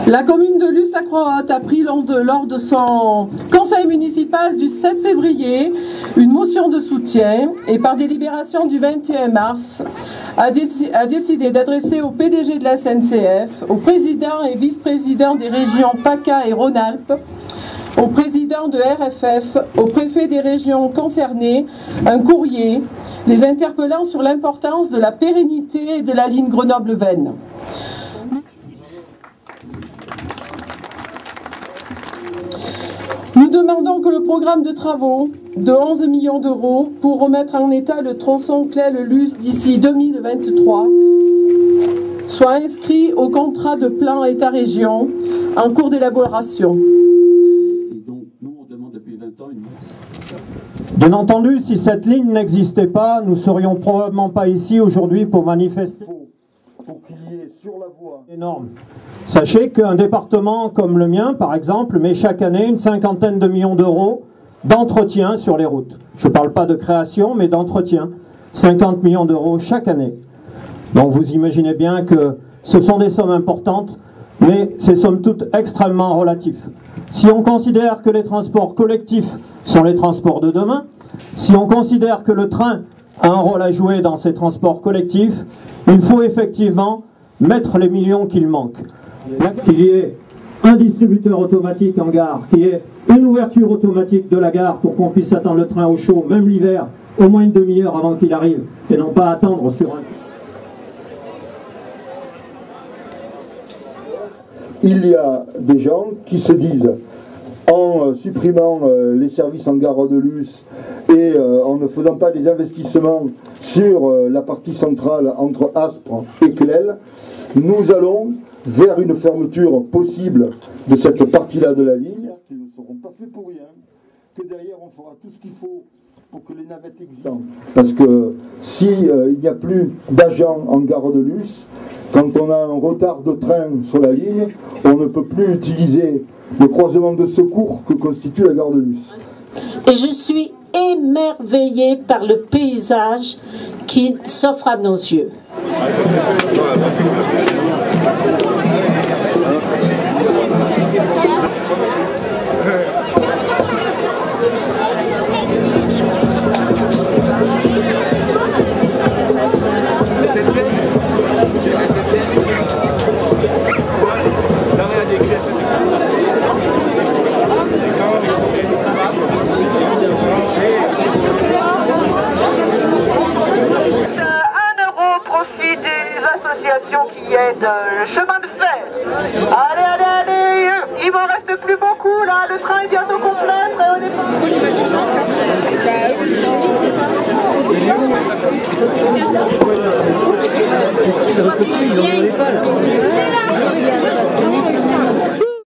La commune de Luz-la-Croix a pris lors de son conseil municipal du 7 février une motion de soutien et par délibération du 21 mars a décidé d'adresser au PDG de la SNCF, au président et vice-président des régions PACA et Rhône-Alpes, au président de RFF, au préfet des régions concernées, un courrier les interpellant sur l'importance de la pérennité de la ligne Grenoble-Veynes. Nous demandons que le programme de travaux de 11 millions d'euros pour remettre en état le tronçon Claye-Luz d'ici 2023 soit inscrit au contrat de plan État-région en cours d'élaboration. Bien entendu, si cette ligne n'existait pas, nous ne serions probablement pas ici aujourd'hui pour manifester. Pour qu'il y ait sur la voie Énorme. Sachez qu'un département comme le mien, par exemple, met chaque année une 50aine de millions d'euros d'entretien sur les routes. Je ne parle pas de création, mais d'entretien. 50 millions d'euros chaque année. Donc vous imaginez bien que ce sont des sommes importantes, mais ces sommes toutes extrêmement relatives. Si on considère que les transports collectifs sont les transports de demain, si on considère que le train a un rôle à jouer dans ces transports collectifs, il faut effectivement mettre les millions qu'il manque. Qu'il y ait un distributeur automatique en gare, qu'il y ait une ouverture automatique de la gare pour qu'on puisse attendre le train au chaud, même l'hiver, au moins une demi-heure avant qu'il arrive, et non pas attendre sur un... Il y a des gens qui se disent, en supprimant les services en gare de Luz et en ne faisant pas des investissements sur la partie centrale entre Aspres et Claye, nous allons vers une fermeture possible de cette partie-là de la ligne, qui ne seront pas faits pour rien, que derrière on fera tout ce qu'il faut pour que les navettes existent. Parce que si il n'y a plus d'agents en gare de Luz, quand on a un retard de train sur la ligne, on ne peut plus utiliser le croisement de secours que constitue la gare de Luz. Et je suis émerveillée par le paysage qui s'offre à nos yeux. Qui aide le chemin de fer. Allez, allez, allez, il m'en reste plus beaucoup là, le train est bientôt complet, très honnêtement.